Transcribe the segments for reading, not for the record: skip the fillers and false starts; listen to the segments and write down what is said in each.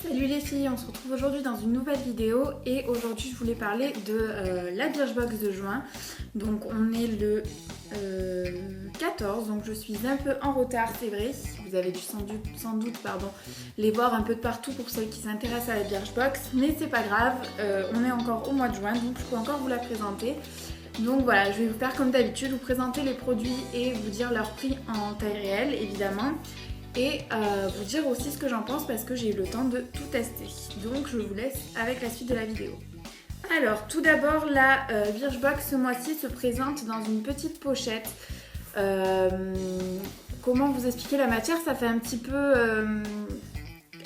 Salut les filles, on se retrouve aujourd'hui dans une nouvelle vidéo et aujourd'hui je voulais parler de la Birchbox de juin. Donc on est le 14, donc je suis un peu en retard, c'est vrai. Vous avez dû sans doute les voir un peu de partout pour celles qui s'intéressent à la Birchbox, mais c'est pas grave, on est encore au mois de juin donc je peux encore vous la présenter. Donc voilà, je vais vous faire comme d'habitude, vous présenter les produits et vous dire leur prix en taille réelle évidemment. Et vous dire aussi ce que j'en pense parce que j'ai eu le temps de tout tester. Donc je vous laisse avec la suite de la vidéo. Alors tout d'abord la Birchbox ce mois-ci se présente dans une petite pochette. Comment vous expliquer la matière? Ça fait un petit peu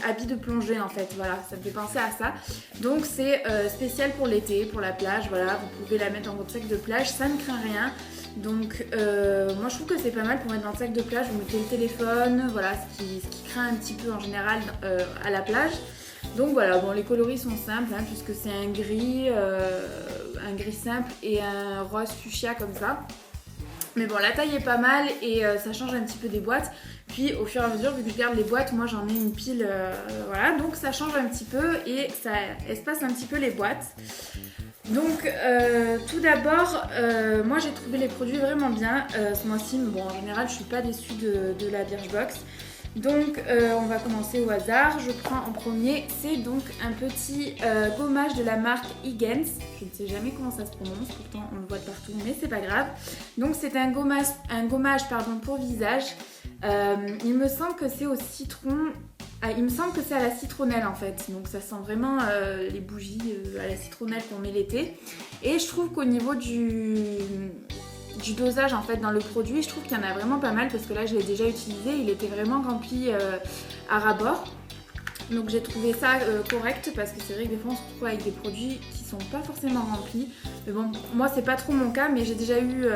habit de plongée en fait, voilà, ça me fait penser à ça. Donc c'est spécial pour l'été, pour la plage, voilà, vous pouvez la mettre dans votre sac de plage, ça ne craint rien. Donc moi je trouve que c'est pas mal pour mettre dans le sac de plage, vous mettez le téléphone, voilà, ce qui craint un petit peu en général à la plage. Donc voilà, bon les coloris sont simples hein, puisque c'est un gris simple et un rose fuchsia comme ça. Mais bon la taille est pas mal et ça change un petit peu des boîtes. Puis au fur et à mesure, vu que je garde les boîtes, moi j'en ai une pile, voilà, donc ça change un petit peu et ça espace un petit peu les boîtes. Donc tout d'abord, moi j'ai trouvé les produits vraiment bien ce mois-ci. Bon, en général je suis pas déçue de la Birchbox. Donc on va commencer au hasard. Je prends en premier, c'est donc un petit gommage de la marque Higgins. Je ne sais jamais comment ça se prononce, pourtant on le voit de partout, mais c'est pas grave. Donc c'est un gommage pour visage. Il me semble que c'est au citron. Il me semble que c'est à la citronnelle en fait, donc ça sent vraiment les bougies à la citronnelle qu'on met l'été. Et je trouve qu'au niveau du dosage en fait dans le produit, je trouve qu'il y en a vraiment pas mal parce que là je l'ai déjà utilisé, il était vraiment rempli à ras-bord. Donc j'ai trouvé ça correct parce que c'est vrai que des fois on se retrouve avec des produits qui sont pas forcément remplis. Mais bon, moi c'est pas trop mon cas, mais j'ai déjà vu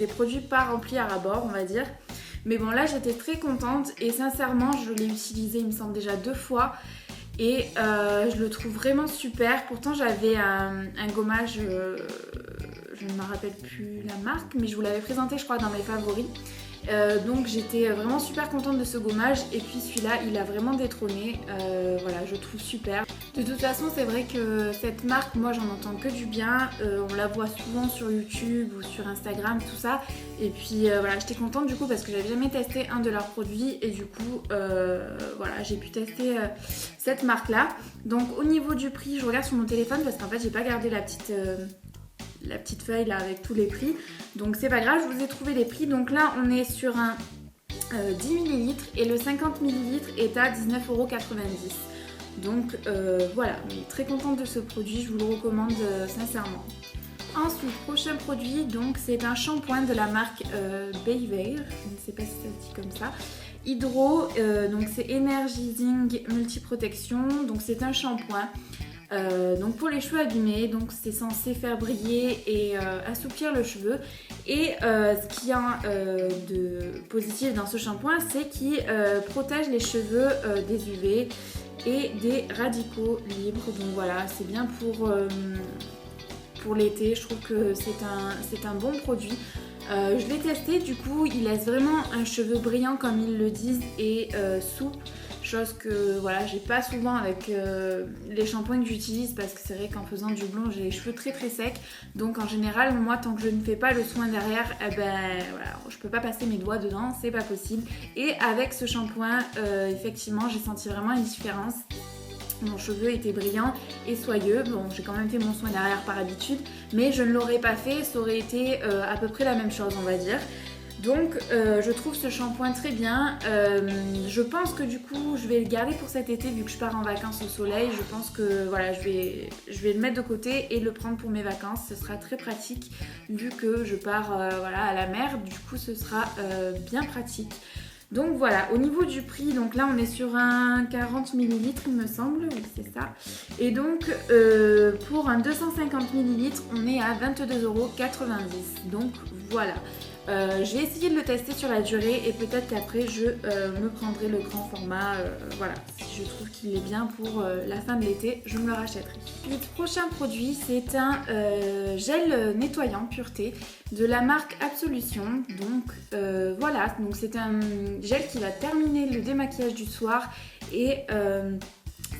des produits pas remplis à ras-bord on va dire. Mais bon là j'étais très contente et sincèrement je l'ai utilisé il me semble déjà 2 fois et je le trouve vraiment super. Pourtant j'avais un gommage, je ne me rappelle plus la marque mais je vous l'avais présenté je crois dans mes favoris. Donc j'étais vraiment super contente de ce gommage et puis celui-là il a vraiment détrôné, voilà je trouve super. De toute façon c'est vrai que cette marque moi j'en entends que du bien, on la voit souvent sur YouTube ou sur Instagram tout ça et puis voilà j'étais contente du coup parce que j'avais jamais testé un de leurs produits et du coup voilà j'ai pu tester cette marque là. Donc au niveau du prix je regarde sur mon téléphone parce qu'en fait j'ai pas gardé la petite feuille là avec tous les prix, donc c'est pas grave, je vous ai trouvé les prix. Donc là on est sur un 10 ml et le 50 ml est à 19,90€. Donc voilà, on est très contente de ce produit, je vous le recommande sincèrement. Ensuite, prochain produit, donc c'est un shampoing de la marque Bayveil, je ne sais pas si ça se dit comme ça. Hydro, donc c'est Energizing Multiprotection, donc c'est un shampoing. Donc pour les cheveux abîmés, donc c'est censé faire briller et assouplir le cheveu. Et ce qu'il y a de positif dans ce shampoing, c'est qu'il protège les cheveux des UV et des radicaux libres. Donc voilà, c'est bien pour l'été. Je trouve que c'est un bon produit. Je l'ai testé, du coup il laisse vraiment un cheveu brillant comme ils le disent et souple. Chose que voilà, j'ai pas souvent avec les shampoings que j'utilise parce que c'est vrai qu'en faisant du blond j'ai les cheveux très très secs. Donc en général moi tant que je ne fais pas le soin derrière, eh ben voilà, je peux pas passer mes doigts dedans, c'est pas possible. Et avec ce shampoing effectivement j'ai senti vraiment une différence. Mon cheveu était brillant et soyeux. Bon, j'ai quand même fait mon soin derrière par habitude, mais je ne l'aurais pas fait, ça aurait été à peu près la même chose on va dire. Donc je trouve ce shampoing très bien. Je pense que du coup je vais le garder pour cet été vu que je pars en vacances au soleil. Je pense que voilà, je vais le mettre de côté et le prendre pour mes vacances. Ce sera très pratique vu que je pars voilà, à la mer. Du coup ce sera bien pratique. Donc voilà, au niveau du prix, donc là on est sur un 40 ml il me semble, oui c'est ça. Et donc pour un 250 ml on est à 22,90€. Donc voilà. J'ai essayé de le tester sur la durée et peut-être qu'après je me prendrai le grand format. Voilà, si je trouve qu'il est bien pour la fin de l'été, je me le rachèterai. Le prochain produit, c'est un gel nettoyant pureté de la marque Absolution. Donc voilà, donc c'est un gel qui va terminer le démaquillage du soir et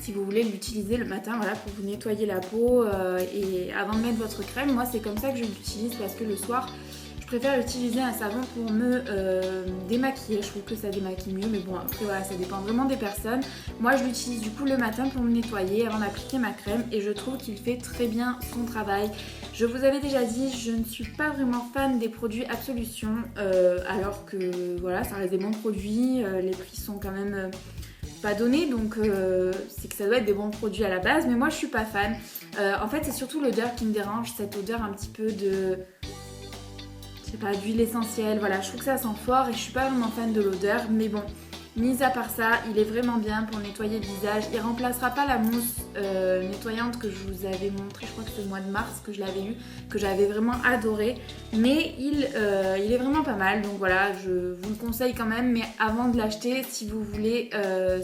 si vous voulez l'utiliser le matin, voilà, pour vous nettoyer la peau et avant de mettre votre crème, moi c'est comme ça que je l'utilise parce que le soir, je préfère utiliser un savon pour me démaquiller. Je trouve que ça démaquille mieux, mais bon après voilà, ça dépend vraiment des personnes. Moi je l'utilise du coup le matin pour me nettoyer avant d'appliquer ma crème et je trouve qu'il fait très bien son travail. Je vous avais déjà dit, je ne suis pas vraiment fan des produits Absolution, alors que voilà, ça reste des bons produits, les prix sont quand même pas donné, donc c'est que ça doit être des bons produits à la base, mais moi je suis pas fan. En fait c'est surtout l'odeur qui me dérange, cette odeur un petit peu de, je sais pas, d'huile essentielle, voilà, je trouve que ça sent fort et je suis pas vraiment fan de l'odeur, mais bon, mis à part ça, il est vraiment bien pour nettoyer le visage. Il remplacera pas la mousse nettoyante que je vous avais montré, je crois que c'est le mois de mars que je l'avais eu, que j'avais vraiment adoré, mais il est vraiment pas mal, donc voilà, je vous le conseille quand même, mais avant de l'acheter, si vous voulez,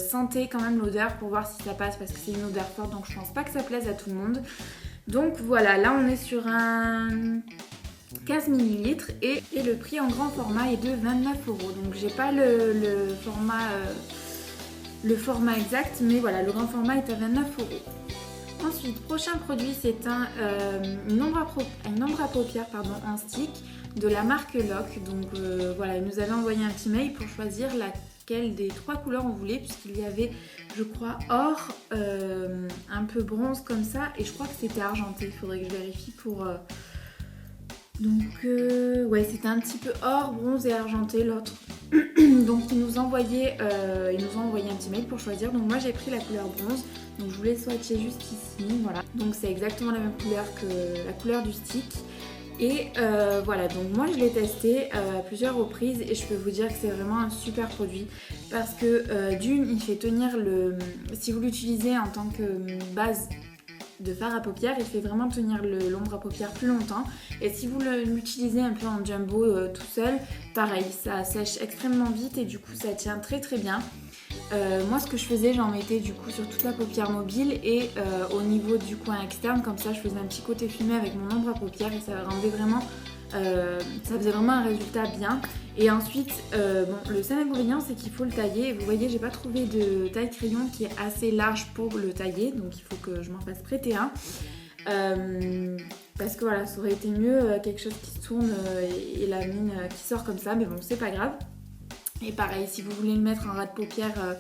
sentez quand même l'odeur pour voir si ça passe, parce que c'est une odeur forte, donc je pense pas que ça plaise à tout le monde. Donc voilà, là on est sur un 15 ml et le prix en grand format est de 29 €. Donc j'ai pas le format exact, mais voilà, le grand format est à 29 €. Ensuite, prochain produit, c'est une ombre à paupières en stick de la marque Lock. Donc voilà, il nous avait envoyé un petit mail pour choisir laquelle des 3 couleurs on voulait, puisqu'il y avait, je crois, or, un peu bronze comme ça, et je crois que c'était argenté. Il faudrait que je vérifie pour... Donc ouais, c'était un petit peu or, bronze et argenté l'autre. Donc ils nous ont envoyé un petit mail pour choisir. Donc moi j'ai pris la couleur bronze. Donc je vous l'ai swatché juste ici, voilà. Donc c'est exactement la même couleur que la couleur du stick. Et voilà, donc moi je l'ai testé à plusieurs reprises et je peux vous dire que c'est vraiment un super produit. Parce que d'une, il fait tenir si vous l'utilisez en tant que base de fard à paupières, il fait vraiment tenir l'ombre à paupières plus longtemps. Et si vous l'utilisez un peu en jumbo tout seul, pareil, ça sèche extrêmement vite et du coup ça tient très très bien. Moi ce que je faisais, j'en mettais du coup sur toute la paupière mobile et au niveau du coin externe, comme ça je faisais un petit côté fumé avec mon ombre à paupières et ça rendait vraiment... ça faisait vraiment un résultat bien. Et ensuite, bon, le seul inconvénient c'est qu'il faut le tailler. Et vous voyez, j'ai pas trouvé de taille crayon qui est assez large pour le tailler, donc il faut que je m'en fasse prêter un. Parce que voilà, ça aurait été mieux quelque chose qui se tourne et la mine qui sort comme ça, mais bon, c'est pas grave. Et pareil, si vous voulez le mettre en ras de paupières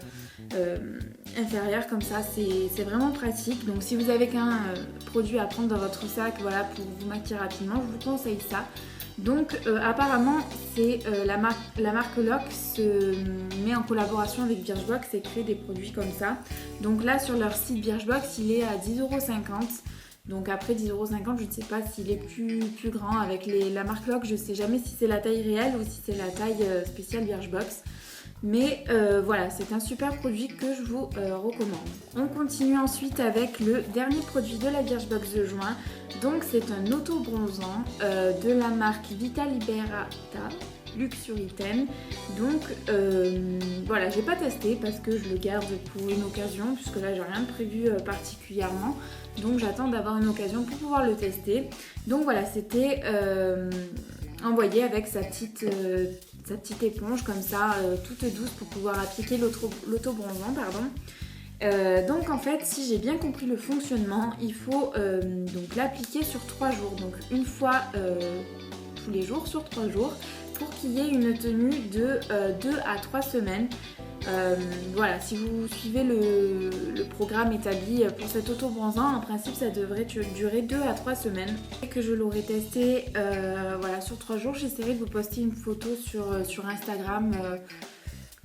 inférieur comme ça, c'est vraiment pratique. Donc si vous avez qu'un produit à prendre dans votre sac, voilà, pour vous maquiller rapidement, je vous conseille ça. Donc apparemment c'est la marque Lock se met en collaboration avec Birchbox et crée des produits comme ça. Donc là sur leur site Birchbox il est à 10,50 €. Donc après 10,50 €, je ne sais pas s'il est plus grand avec la marque Lock, je ne sais jamais si c'est la taille réelle ou si c'est la taille spéciale Birchbox. Mais voilà, c'est un super produit que je vous recommande. On continue ensuite avec le dernier produit de la Birchbox de juin. Donc c'est un auto-bronzant de la marque Vita Liberata Luxuriten. Donc voilà, j'ai pas testé parce que je le garde pour une occasion, puisque là j'ai rien de prévu particulièrement. Donc j'attends d'avoir une occasion pour pouvoir le tester. Donc voilà, c'était envoyé avec sa petite éponge comme ça, toute douce pour pouvoir appliquer l'auto-bronzant, donc en fait, si j'ai bien compris le fonctionnement, il faut donc l'appliquer sur 3 jours, donc une fois tous les jours sur 3 jours, pour qu'il y ait une tenue de 2 à 3 semaines. Voilà, si vous suivez le programme établi pour cet auto-bronzant, en principe ça devrait durer 2 à 3 semaines. Dès que je l'aurai testé voilà, sur 3 jours, j'essaierai de vous poster une photo sur Instagram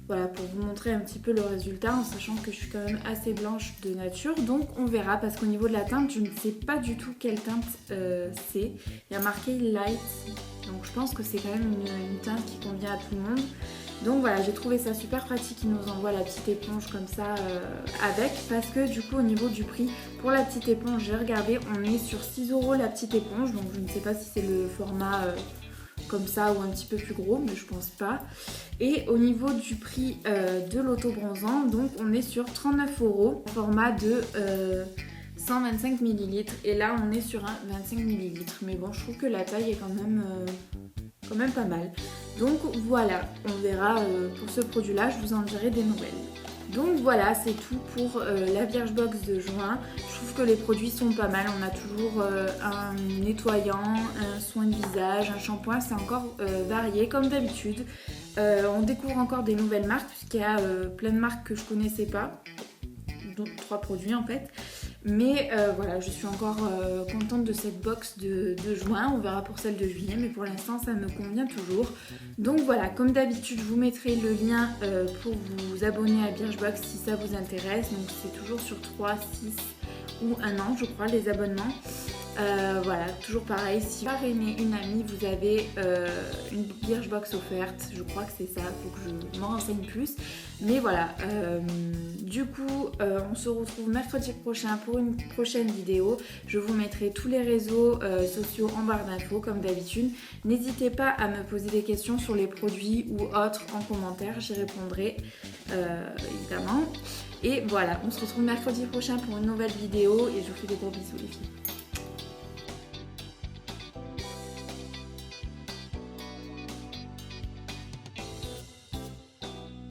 voilà, pour vous montrer un petit peu le résultat, en sachant que je suis quand même assez blanche de nature, donc on verra, parce qu'au niveau de la teinte, je ne sais pas du tout quelle teinte c'est. Il y a marqué light, donc je pense que c'est quand même une teinte qui convient à tout le monde. Donc voilà, j'ai trouvé ça super pratique, ils nous envoient la petite éponge comme ça avec, parce que du coup au niveau du prix, pour la petite éponge, j'ai regardé, on est sur 6 € la petite éponge, donc je ne sais pas si c'est le format comme ça ou un petit peu plus gros, mais je pense pas. Et au niveau du prix de l'auto-bronzant, donc on est sur 39 €, format de 125 ml. Et là on est sur un 25 ml. Mais bon, je trouve que la taille est quand même pas mal. Donc voilà, on verra pour ce produit-là, je vous en dirai des nouvelles. Donc voilà, c'est tout pour la Birchbox de juin. Je trouve que les produits sont pas mal. On a toujours un nettoyant, un soin de visage, un shampoing. C'est encore varié comme d'habitude. On découvre encore des nouvelles marques puisqu'il y a plein de marques que je connaissais pas. Donc 3 produits en fait. Mais voilà, je suis encore contente de cette box de juin. On verra pour celle de juillet, mais pour l'instant ça me convient toujours. Donc voilà, comme d'habitude, je vous mettrai le lien pour vous abonner à Birchbox si ça vous intéresse. Donc c'est toujours sur 3, 6 ou 1 an, je crois, les abonnements. Voilà, toujours pareil, si vous parrainez une amie, vous avez une Birchbox offerte, je crois que c'est ça, il faut que je m'en renseigne plus. Mais voilà, du coup, on se retrouve mercredi prochain pour une prochaine vidéo. Je vous mettrai tous les réseaux sociaux en barre d'infos comme d'habitude. N'hésitez pas à me poser des questions sur les produits ou autres en commentaire, j'y répondrai évidemment. Et voilà, on se retrouve mercredi prochain pour une nouvelle vidéo et je vous fais des gros bisous les filles.